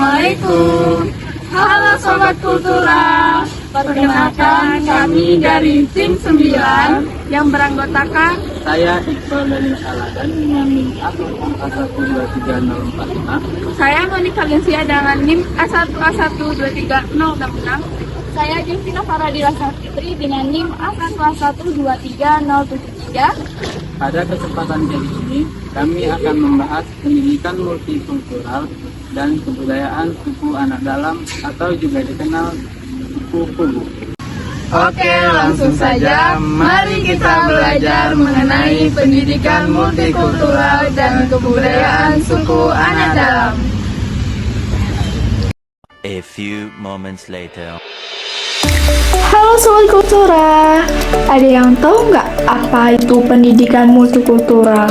Assalamualaikum. Halo Sobat Kultura. Perkenalkan kami dari tim 9 yang beranggotakan Saya Iqbal dari Aladan dengan NIM A1123045. saya Monika Lensia dengan NIM A1A1230666. Saya Jovina Faradila Safitri dengan NIM A1123073. Pada kesempatan kali ini, kami akan membahas pendidikan multikultural dan kebudayaan suku anak dalam atau juga dikenal suku Pugu. Oke, langsung saja. Mari kita belajar mengenai pendidikan multikultural dan kebudayaan suku anak dalam. A few moments later. Halo Sobat Kultura, ada yang tahu nggak apa itu pendidikan multikultural?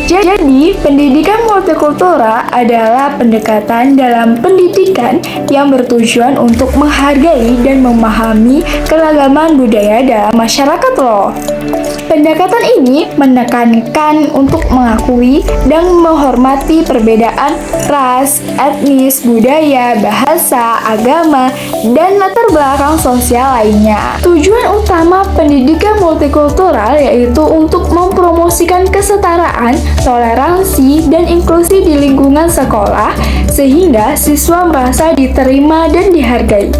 Jadi, pendidikan multikultural adalah pendekatan dalam pendidikan yang bertujuan untuk menghargai dan memahami keragaman budaya dalam masyarakat loh. Pendekatan ini menekankan untuk mengakui dan menghormati perbedaan ras, etnis, budaya, bahasa, agama, dan latar belakang sosial lainnya. Tujuan utama pendidikan multikultural yaitu untuk mempromosikan kesetaraan, toleransi, dan inklusi di lingkungan sekolah sehingga siswa merasa diterima dan dihargai.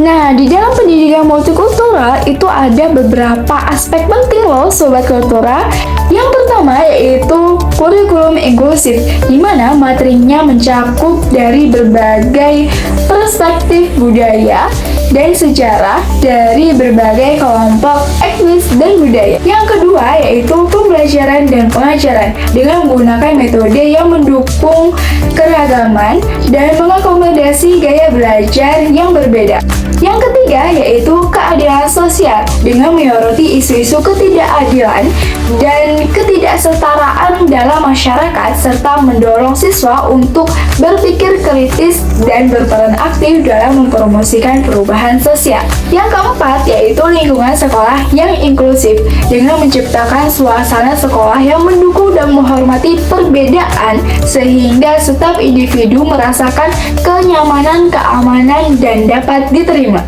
Nah, di dalam pendidikan multikultural itu ada beberapa aspek penting loh Sobat Kultura. Yang pertama yaitu kurikulum inklusif, di mana materinya mencakup dari berbagai perspektif budaya dan sejarah dari berbagai kelompok etnis dan budaya. Yang kedua yaitu pembelajaran dan pengajaran dengan menggunakan metode yang mendukung keragaman dan mengakomodasi gaya belajar yang berbeda. Yang ketiga yaitu keadilan sosial dengan menyoroti isu-isu ketidakadilan dan ketidaksetaraan dalam masyarakat serta mendorong siswa untuk berpikir kritis dan berperan aktif dalam mempromosikan perubahan sosial. Yang keempat yaitu lingkungan sekolah yang inklusif dengan menciptakan suasana sekolah yang mendukung dan menghormati perbedaan sehingga setiap individu merasakan kenyamanan, keamanan, dan dapat diterima.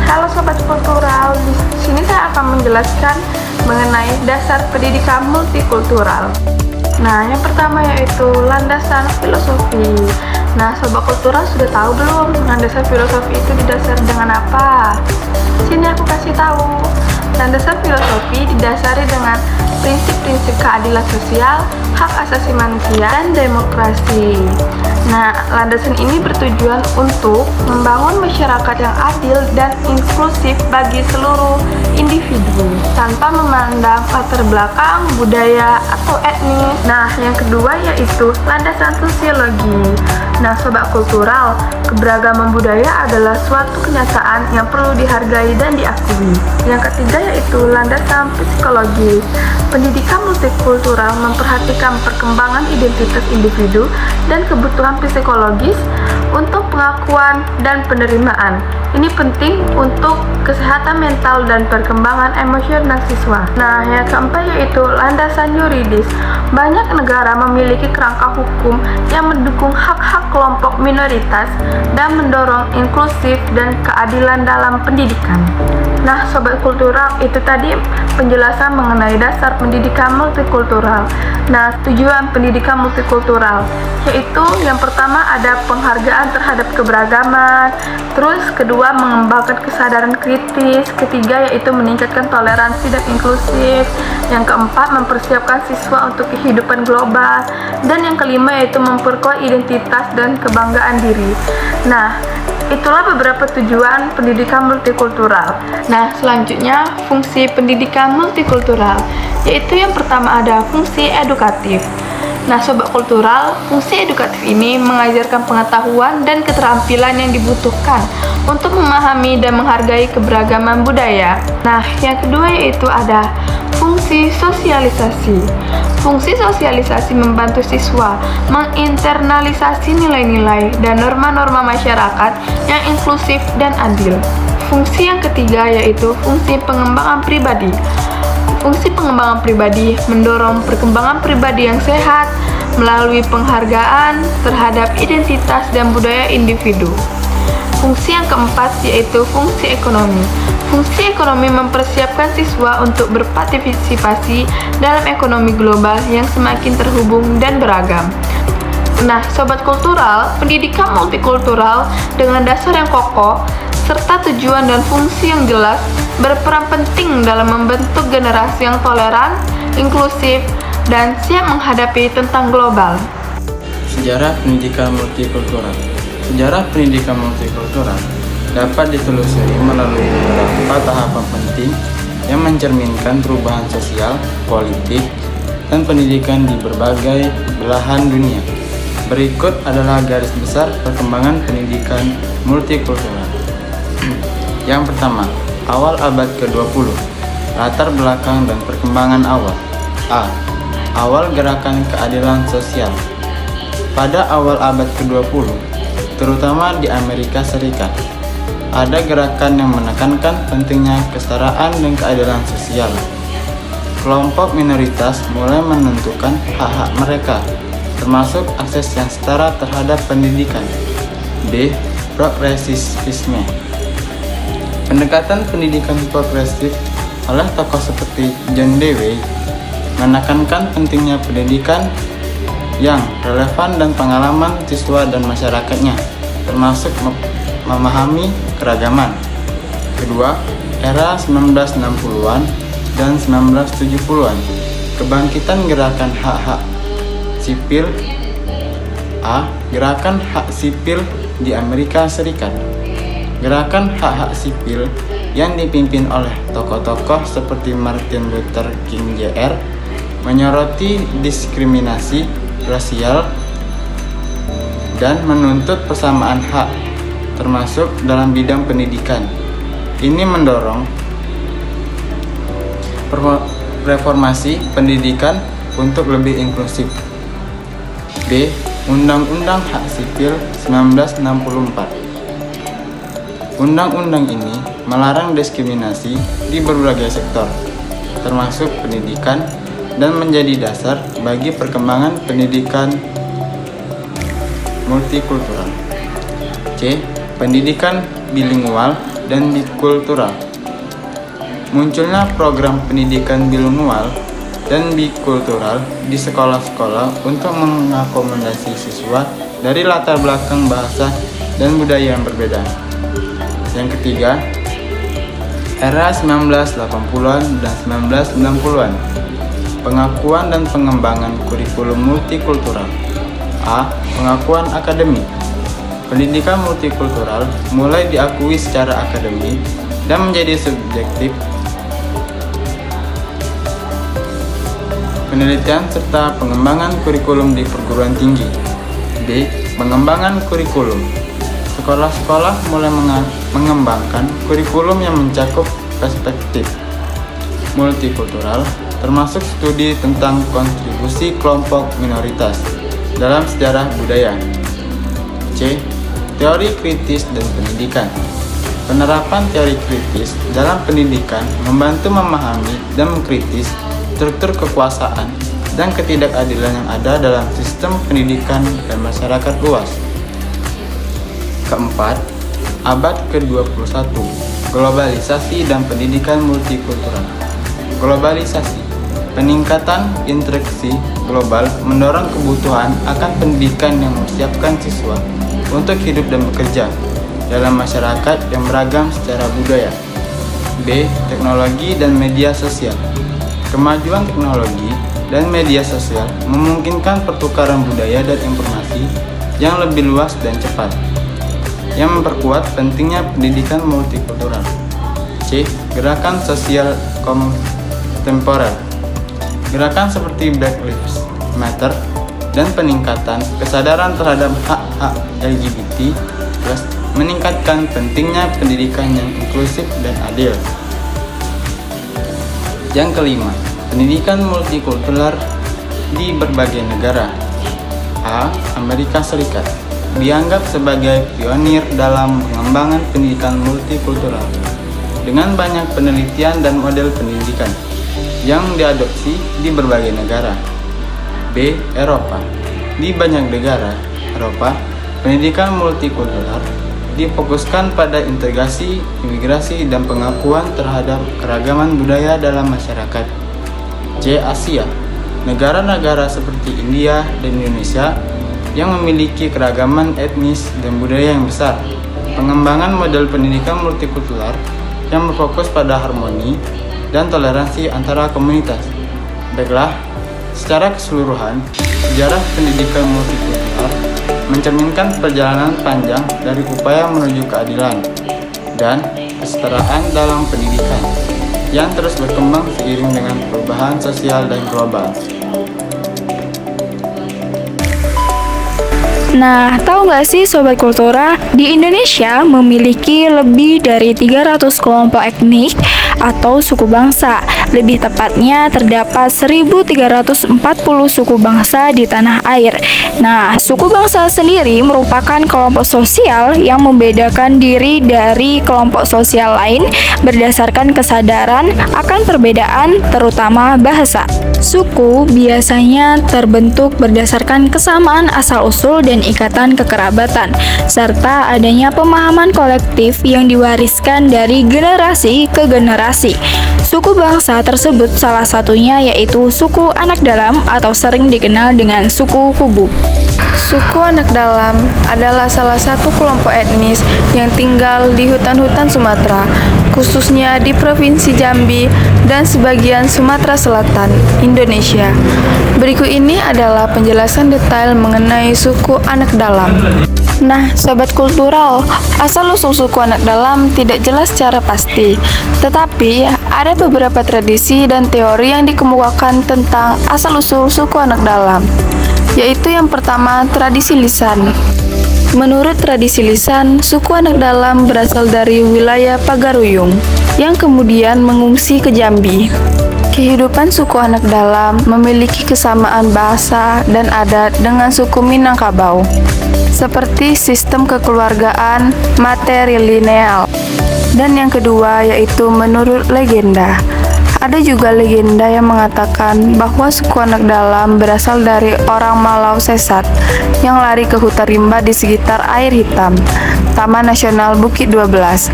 Halo Sobat Kultural, di sini saya akan menjelaskan mengenai dasar pendidikan multikultural. Nah, yang pertama yaitu landasan filosofi. Nah, Sobat Kultural sudah tahu belum landasan filosofi itu didasari dengan apa? Sini aku kasih tahu. Landasan filosofi didasari dengan prinsip-prinsip keadilan sosial, hak asasi manusia, dan demokrasi. Nah, landasan ini bertujuan untuk membangun masyarakat yang adil dan inklusif bagi seluruh individu tanpa memandang latar belakang, budaya, atau etnis. Nah, yang kedua yaitu landasan sosiologi. Nah, Sobat Kultural, keberagaman budaya adalah suatu kenyataan yang perlu dihargai dan diakui. Yang ketiga yaitu landasan psikologis. Pendidikan multikultural memperhatikan perkembangan identitas individu dan kebutuhan psikologis untuk pengakuan dan penerimaan. Ini penting untuk kesehatan mental dan perkembangan emosional siswa. Nah, yang keempat yaitu landasan yuridis. Banyak negara memiliki kerangka hukum yang mendukung hak-hak kelompok minoritas dan mendorong inklusif dan keadilan dalam pendidikan. Nah, Sobat Kultural, itu tadi penjelasan mengenai dasar pendidikan multikultural. Nah, tujuan pendidikan multikultural yaitu yang pertama ada penghargaan terhadap keberagaman, terus kedua mengembangkan kesadaran kritis, ketiga yaitu meningkatkan toleransi dan inklusif, yang keempat mempersiapkan siswa untuk kehidupan global, dan yang kelima yaitu memperkuat identitas dan kebanggaan diri. Nah, itulah beberapa tujuan pendidikan multikultural. Nah, selanjutnya fungsi pendidikan multikultural, yaitu yang pertama ada fungsi edukatif. Nah, Sobat Kultural, fungsi edukatif ini mengajarkan pengetahuan dan keterampilan yang dibutuhkan untuk memahami dan menghargai keberagaman budaya. Nah, yang kedua yaitu ada fungsi sosialisasi. Fungsi sosialisasi membantu siswa menginternalisasi nilai-nilai dan norma-norma masyarakat yang inklusif dan adil. Fungsi yang ketiga yaitu fungsi pengembangan pribadi. Fungsi pengembangan pribadi mendorong perkembangan pribadi yang sehat, melalui penghargaan terhadap identitas dan budaya individu. Fungsi yang keempat yaitu fungsi ekonomi. Fungsi ekonomi mempersiapkan siswa untuk berpartisipasi dalam ekonomi global yang semakin terhubung dan beragam. Nah, Sobat Kultural, pendidikan multikultural dengan dasar yang kokoh serta tujuan dan fungsi yang jelas berperan penting dalam membentuk generasi yang toleran, inklusif, dan siap menghadapi tentang global. Sejarah pendidikan multikultural. Sejarah pendidikan multikultural dapat ditelusuri melalui beberapa tahapan penting yang mencerminkan perubahan sosial, politik, dan pendidikan di berbagai belahan dunia. Berikut adalah garis besar perkembangan pendidikan multikultural. Yang pertama, awal abad ke-20. Latar belakang dan perkembangan awal. A. Awal gerakan keadilan sosial. Pada awal abad ke-20, terutama di Amerika Serikat, ada gerakan yang menekankan pentingnya kesetaraan dan keadilan sosial. Kelompok minoritas mulai menentukan hak-hak mereka, termasuk akses yang setara terhadap pendidikan. B. Progresivisme. Pendekatan pendidikan progresif oleh tokoh seperti John Dewey menekankan pentingnya pendidikan yang relevan dan pengalaman siswa dan masyarakatnya, termasuk memahami keragaman. Kedua, era 1960-an dan 1970-an, kebangkitan gerakan hak-hak sipil. A. Gerakan hak sipil di Amerika Serikat. Gerakan hak-hak sipil yang dipimpin oleh tokoh-tokoh seperti Martin Luther King Jr. menyoroti diskriminasi rasial dan menuntut persamaan hak, termasuk dalam bidang pendidikan. Ini mendorong reformasi pendidikan untuk lebih inklusif. B. Undang-Undang Hak Sipil 1964. Undang-undang ini melarang diskriminasi di berbagai sektor, termasuk pendidikan, dan menjadi dasar bagi perkembangan pendidikan multikultural. C. Pendidikan bilingual dan bikultural. Munculnya program pendidikan bilingual dan bikultural di sekolah-sekolah untuk mengakomodasi siswa dari latar belakang bahasa dan budaya yang berbeda. Yang ketiga, era 1980-an dan 1990-an. Pengakuan dan pengembangan kurikulum multikultural. A. Pengakuan akademik. Pendidikan multikultural mulai diakui secara akademik dan menjadi subjektif. Penelitian serta pengembangan kurikulum di perguruan tinggi. B. Pengembangan kurikulum. Sekolah-sekolah mulai mengembangkan kurikulum yang mencakup perspektif multikultural, termasuk studi tentang kontribusi kelompok minoritas dalam sejarah budaya. C. Teori kritis dan pendidikan. Penerapan teori kritis dalam pendidikan membantu memahami dan mengkritis struktur kekuasaan dan ketidakadilan yang ada dalam sistem pendidikan dan masyarakat luas. Keempat, abad ke-21, globalisasi dan pendidikan multikultural. Globalisasi, peningkatan interaksi global mendorong kebutuhan akan pendidikan yang mempersiapkan siswa untuk hidup dan bekerja dalam masyarakat yang beragam secara budaya. B. Teknologi dan media sosial. Kemajuan teknologi dan media sosial memungkinkan pertukaran budaya dan informasi yang lebih luas dan cepat, yang memperkuat pentingnya pendidikan multikultural. C. Gerakan sosial kontemporer. Gerakan seperti Black Lives Matter dan peningkatan kesadaran terhadap hak-hak LGBT+ meningkatkan pentingnya pendidikan yang inklusif dan adil. Yang kelima, pendidikan multikultural di berbagai negara. A. Amerika Serikat dianggap sebagai pionir dalam pengembangan pendidikan multikultural dengan banyak penelitian dan model pendidikan yang diadopsi di berbagai negara. B. Eropa. Di banyak negara Eropa, pendidikan multikultural difokuskan pada integrasi, imigrasi, dan pengakuan terhadap keragaman budaya dalam masyarakat. C. Asia. Negara-negara seperti India dan Indonesia yang memiliki keragaman etnis dan budaya yang besar. Pengembangan model pendidikan multikultural yang berfokus pada harmoni dan toleransi antara komunitas. Baiklah, secara keseluruhan, sejarah pendidikan multikultural mencerminkan perjalanan panjang dari upaya menuju keadilan dan kesetaraan dalam pendidikan yang terus berkembang seiring dengan perubahan sosial dan global. Nah, tahu nggak sih Sobat Kultura, di Indonesia memiliki lebih dari 300 kelompok etnik atau suku bangsa. Lebih tepatnya terdapat 1.340 suku bangsa di tanah air. Nah, suku bangsa sendiri merupakan kelompok sosial yang membedakan diri dari kelompok sosial lain berdasarkan kesadaran akan perbedaan, terutama bahasa. Suku biasanya terbentuk berdasarkan kesamaan asal-usul dan ikatan kekerabatan, serta adanya pemahaman kolektif yang diwariskan dari generasi ke generasi. Suku bangsa tersebut salah satunya yaitu suku anak dalam atau sering dikenal dengan suku Kubu. Suku anak dalam adalah salah satu kelompok etnis yang tinggal di hutan-hutan Sumatera, khususnya di Provinsi Jambi dan sebagian Sumatera Selatan, Indonesia. Berikut ini adalah penjelasan detail mengenai suku anak dalam. Nah, Sobat Kultural, asal-usul suku anak dalam tidak jelas secara pasti, tetapi ada beberapa tradisi dan teori yang dikemukakan tentang asal-usul suku anak dalam, yaitu yang pertama, tradisi lisan. Menurut tradisi lisan, suku anak dalam berasal dari wilayah Pagaruyung, yang kemudian mengungsi ke Jambi. Kehidupan suku anak dalam memiliki kesamaan bahasa dan adat dengan suku Minangkabau, seperti sistem kekeluargaan matrilineal. Dan yang kedua yaitu menurut legenda. Ada juga legenda yang mengatakan bahwa suku anak dalam berasal dari orang Malau Sesat yang lari ke hutan rimba di sekitar air hitam, Taman Nasional Bukit 12.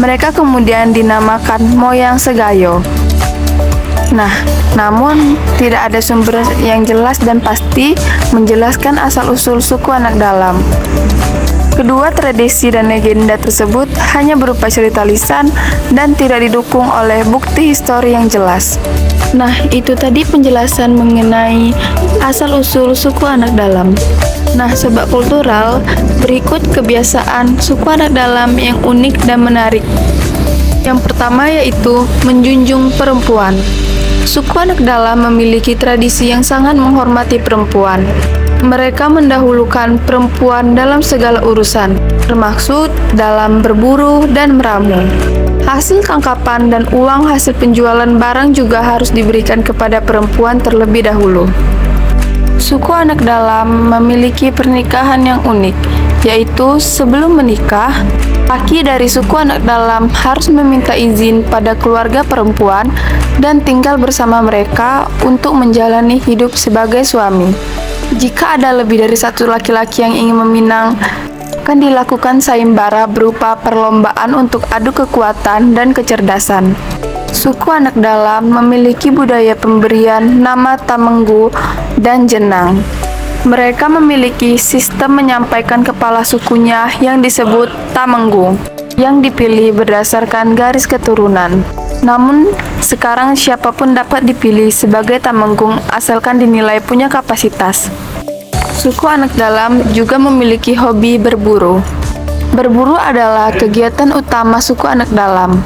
Mereka kemudian dinamakan Moyang Segayo. Nah, namun tidak ada sumber yang jelas dan pasti menjelaskan asal-usul suku anak dalam. Kedua tradisi dan legenda tersebut hanya berupa cerita lisan dan tidak didukung oleh bukti histori yang jelas. Nah, itu tadi penjelasan mengenai asal-usul suku anak dalam. Nah, Sobat Kultural, berikut kebiasaan suku anak dalam yang unik dan menarik. Yang pertama yaitu menjunjung perempuan. Suku anak dalam memiliki tradisi yang sangat menghormati perempuan. Mereka mendahulukan perempuan dalam segala urusan, termasuk dalam berburu dan meramu. Hasil tangkapan dan uang hasil penjualan barang juga harus diberikan kepada perempuan terlebih dahulu. Suku anak dalam memiliki pernikahan yang unik, yaitu sebelum menikah, laki dari suku anak dalam harus meminta izin pada keluarga perempuan dan tinggal bersama mereka untuk menjalani hidup sebagai suami. Jika ada lebih dari satu laki-laki yang ingin meminang, akan dilakukan sayembara berupa perlombaan untuk adu kekuatan dan kecerdasan. Suku anak dalam memiliki budaya pemberian nama Tamenggu dan Jenang. Mereka memiliki sistem menyampaikan kepala sukunya yang disebut Tamenggu, yang dipilih berdasarkan garis keturunan. Namun, sekarang siapapun dapat dipilih sebagai Tamenggung asalkan dinilai punya kapasitas. Suku anak dalam juga memiliki hobi berburu. Berburu adalah kegiatan utama suku anak dalam,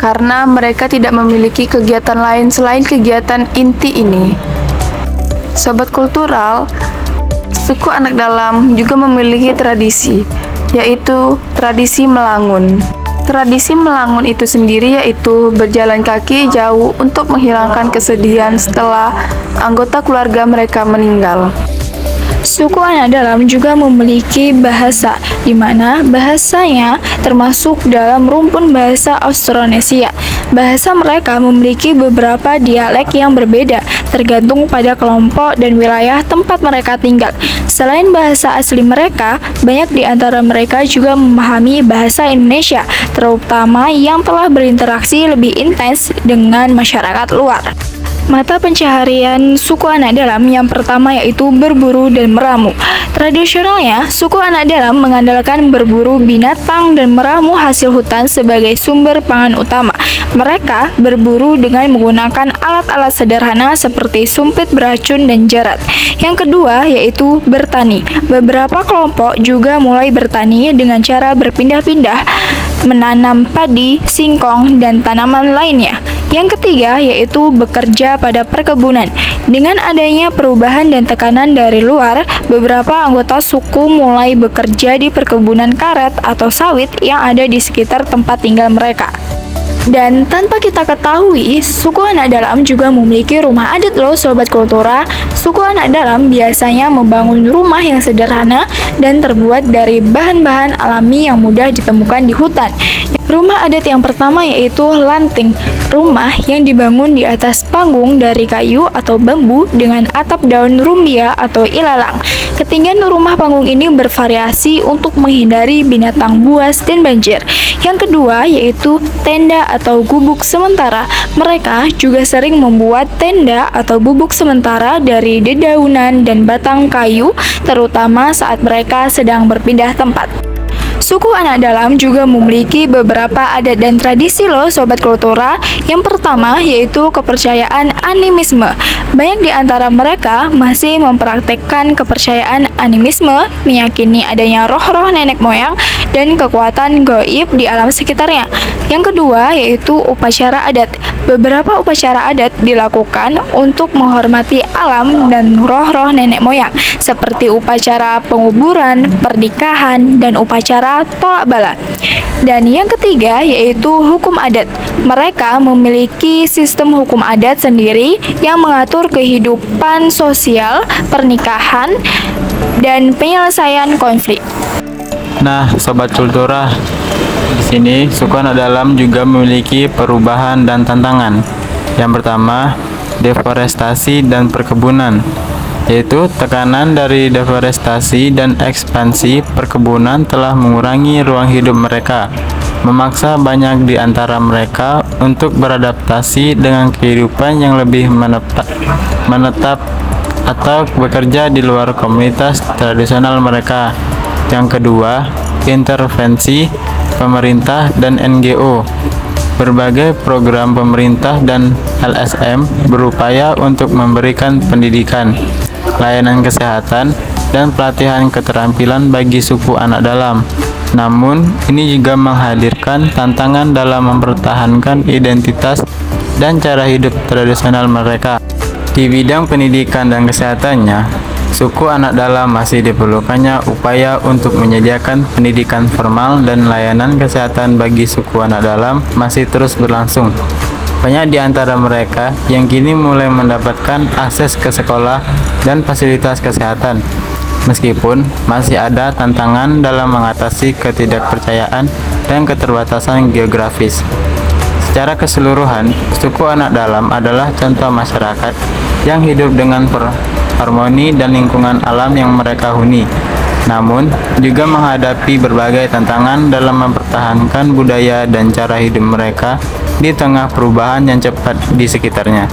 karena mereka tidak memiliki kegiatan lain selain kegiatan inti ini. Sobat Kultural, suku anak dalam juga memiliki tradisi, yaitu tradisi melangun. Tradisi melangun itu sendiri yaitu berjalan kaki jauh untuk menghilangkan kesedihan setelah anggota keluarga mereka meninggal. Suku anak dalam juga memiliki bahasa, di mana bahasanya termasuk dalam rumpun bahasa Austronesia. Bahasa mereka memiliki beberapa dialek yang berbeda, tergantung pada kelompok dan wilayah tempat mereka tinggal. Selain bahasa asli mereka, banyak di antara mereka juga memahami bahasa Indonesia, terutama yang telah berinteraksi lebih intens dengan masyarakat luar. Mata pencaharian suku anak dalam yang pertama yaitu berburu dan meramu. Tradisionalnya, suku anak dalam mengandalkan berburu binatang dan meramu hasil hutan sebagai sumber pangan utama. Mereka berburu dengan menggunakan alat-alat sederhana seperti sumpit beracun dan jarat. Yang kedua yaitu bertani. Beberapa kelompok juga mulai bertani dengan cara berpindah-pindah menanam padi, singkong, dan tanaman lainnya. Yang ketiga yaitu bekerja pada perkebunan. Dengan adanya perubahan dan tekanan dari luar, beberapa anggota suku mulai bekerja di perkebunan karet atau sawit yang ada di sekitar tempat tinggal mereka. Dan tanpa kita ketahui, suku anak dalam juga memiliki rumah adat loh Sobat Kultura. Suku anak dalam biasanya membangun rumah yang sederhana dan terbuat dari bahan-bahan alami yang mudah ditemukan di hutan. Rumah adat yang pertama yaitu lanting, rumah yang dibangun di atas panggung dari kayu atau bambu dengan atap daun rumbia atau ilalang. Ketinggian rumah panggung ini bervariasi untuk menghindari binatang buas dan banjir. Yang kedua yaitu tenda atau gubuk sementara. Mereka juga sering membuat tenda atau gubuk sementara dari dedaunan dan batang kayu, terutama saat mereka sedang berpindah tempat. Suku anak dalam juga memiliki beberapa adat dan tradisi loh Sobat Kultura. Yang pertama yaitu kepercayaan animisme. Banyak di antara mereka masih mempraktekkan kepercayaan animisme, meyakini adanya roh-roh nenek moyang dan kekuatan gaib di alam sekitarnya. Yang kedua yaitu upacara adat. Beberapa upacara adat dilakukan untuk menghormati alam dan roh-roh nenek moyang, seperti upacara penguburan, pernikahan, dan upacara tolak bala. Dan yang ketiga yaitu hukum adat. Mereka memiliki sistem hukum adat sendiri yang mengatur kehidupan sosial, pernikahan, dan penyelesaian konflik. Nah, Sobat Kultura, di sini suku anak dalam juga memiliki perubahan dan tantangan. Yang pertama, deforestasi dan perkebunan, yaitu tekanan dari deforestasi dan ekspansi perkebunan telah mengurangi ruang hidup mereka, memaksa banyak di antara mereka untuk beradaptasi dengan kehidupan yang lebih menetap atau bekerja di luar komunitas tradisional mereka. Yang kedua, intervensi pemerintah dan NGO. Berbagai program pemerintah dan LSM berupaya untuk memberikan pendidikan, layanan kesehatan, dan pelatihan keterampilan bagi suku anak dalam. Namun, ini juga menghadirkan tantangan dalam mempertahankan identitas dan cara hidup tradisional mereka. Di bidang pendidikan dan kesehatannya, suku anak dalam masih diperlukannya upaya untuk menyediakan pendidikan formal dan layanan kesehatan bagi suku anak dalam masih terus berlangsung. Banyak di antara mereka yang kini mulai mendapatkan akses ke sekolah dan fasilitas kesehatan. Meskipun masih ada tantangan dalam mengatasi ketidakpercayaan dan keterbatasan geografis. Secara keseluruhan, suku anak dalam adalah contoh masyarakat yang hidup dengan harmoni dan lingkungan alam yang mereka huni. Namun, juga menghadapi berbagai tantangan dalam mempertahankan budaya dan cara hidup mereka di tengah perubahan yang cepat di sekitarnya.